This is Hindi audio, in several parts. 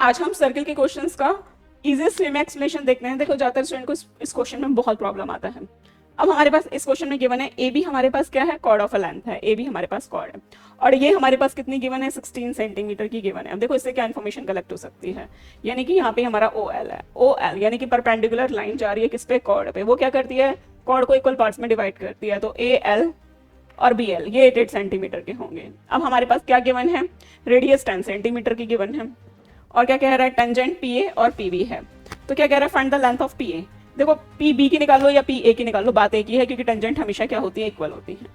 आज हम सर्किल के क्वेश्चंस का इजीएस्ट वे में एक्सप्लेनेशन देखते हैं। देखो ज्यादातर स्टूडेंट को इस क्वेश्चन में बहुत प्रॉब्लम आता है। अब हमारे पास इस क्वेश्चन में गिवन है ए बी, हमारे पास क्या है, कॉर्ड ऑफ अ लेंथ है, ए बी हमारे पास कॉर्ड है, और ये हमारे पास कितनी गिवन है, 16 सेंटीमीटर की गिवन है। अब देखो इससे क्या इन्फॉर्मेशन कलेक्ट हो सकती है, यानी कि यहाँ पे हमारा ओ एल है, ओ एल यानी कि परपेंडिकुलर लाइन जा रही है किस पे, कॉर्ड पे, वो क्या करती है, कॉर्ड को इक्वल पार्ट्स में डिवाइड करती है, तो ए एल और बी एल ये 8 सेंटीमीटर के होंगे। अब हमारे पास क्या गिवन है, रेडियस 10 सेंटीमीटर की गिवन है, और क्या कह रहा है, टेंजेंट पी ए और पी बी है। तो क्या कह रहा है, find the length of P A. देखो पी बी की निकालो या पी ए की निकालो, बात एक ही है, क्योंकि टेंजेंट हमेशा क्या होती है, इक्वल होती है।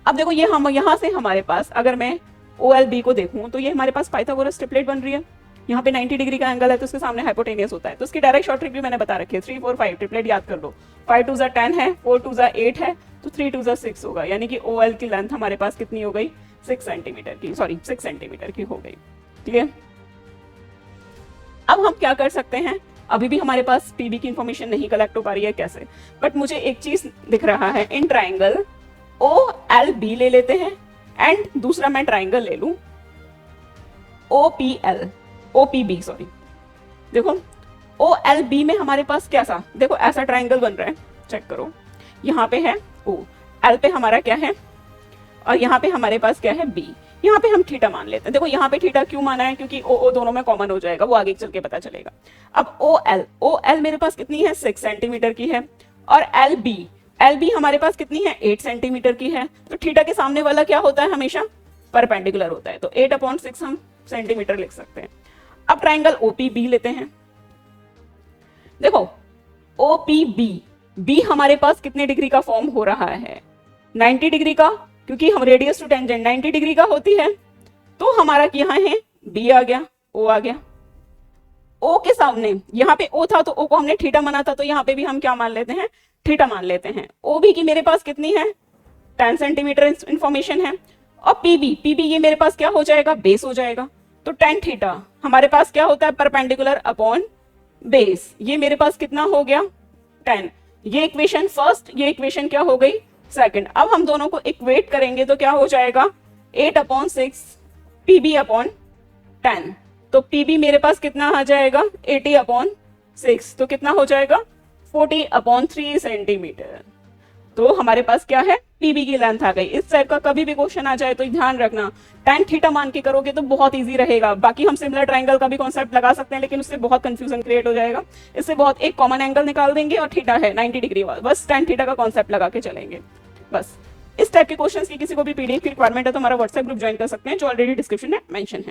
अब देखो ये हम यहाँ से हमारे पास अगर मैं ओ एल बी को देखूं तो ये हमारे पास पाइथागोरस ट्रिपलेट बन रही है। यहाँ पे 90 डिग्री का एंगल है तो उसके सामने हाइपोटेनियस होता है, तो उसकी डायरेक्ट शॉर्ट ट्रिक भी मैंने बता रखी है, 3 4 5 ट्रिपलेट याद कर लो, 5 2 10 है, 4 2 8 है, तो 3 2 6 होगा, यानी कि ओ एल की लेंथ हमारे पास कितनी हो गई, 6 सेंटीमीटर की, सॉरी 6 सेंटीमीटर की हो गई। क्लियर। अब हम क्या कर सकते हैं, अभी भी हमारे पास पीबी की इंफॉर्मेशन नहीं कलेक्ट हो पा रही है, कैसे, बट मुझे एक चीज दिख रहा है, इन ट्राइंगल ओ एल बी ले लेते हैं, एंड दूसरा मैं ट्राइंगल ले लूं O P L, O P B sorry. देखो ओ एल बी में हमारे पास कैसा, देखो ऐसा ट्राइंगल बन रहा है, चेक करो, यहाँ पे है ओ, एल पे हमारा क्या है, और यहाँ पे हमारे पास क्या है, बी, यहाँ पे हम थीटा मान लेते हैं। देखो यहाँ पे थीटा क्यों माना है, क्योंकि ओ दोनों में कॉमन हो जाएगा, वो आगे चल के पता चलेगा। अब ओ एल मेरे पास कितनी है, 6 सेंटीमीटर की है, और एल बी हमारे पास कितनी है, 8 सेंटीमीटर की है, तो थीटा के सामने वाला क्या होता है, हमेशा परपेंडिकुलर होता है, तो 8/6 हम सेंटीमीटर लिख सकते हैं। अब ट्राइंगल ओपीबी लेते हैं, देखो ओपीबी, बी हमारे पास कितने डिग्री का फॉर्म हो रहा है, 90 डिग्री का, क्योंकि हम रेडियस टू टेंजेंट 90 डिग्री का होती है, तो हमारा यहाँ है बी आ गया, ओ आ गया, ओ के सामने यहाँ पे ओ था तो ओ को हमने थीटा माना था, तो यहाँ पे भी हम क्या मान लेते हैं, थीटा मान लेते हैं। ओ बी की मेरे पास कितनी है, 10 सेंटीमीटर इंफॉर्मेशन है, और पीबी ये मेरे पास क्या हो जाएगा, बेस हो जाएगा, तो टेन थीटा हमारे पास क्या होता है, परपेंडिकुलर अपॉन बेस, ये मेरे पास कितना हो गया, 10। ये इक्वेशन फर्स्ट, ये इक्वेशन क्या हो गई, सेकंड। अब हम दोनों को इक्वेट करेंगे तो क्या हो जाएगा, 8/6 पीबी अपॉन 10, तो पीबी मेरे पास कितना आ जाएगा, 80/6, तो कितना हो जाएगा, 40/3 सेंटीमीटर। तो हमारे पास क्या है, पीबी की लेंथ आ गई। इस टाइप का कभी भी क्वेश्चन आ जाए तो ध्यान रखना, tan थीटा मान के करोगे तो बहुत इजी रहेगा। बाकी हम सिमिलर ट्राइंगल का भी कॉन्सेप्ट लगा सकते हैं, लेकिन उससे बहुत कंफ्यूजन क्रिएट हो जाएगा। इससे बहुत एक कॉमन एंगल निकाल देंगे और थीटा है 90 डिग्री वाला, बस tan थीटा का कॉन्सेप्ट लगा के चलेंगे। बस इस टाइप के क्वेश्चंस की किसी को भी पीडीएफ की रिक्वायरमेंट है तो हमारा व्हाट्सएप ग्रुप ज्वाइन कर सकते हैं, जो ऑलरेडी डिस्क्रिप्शन में मेंशन है।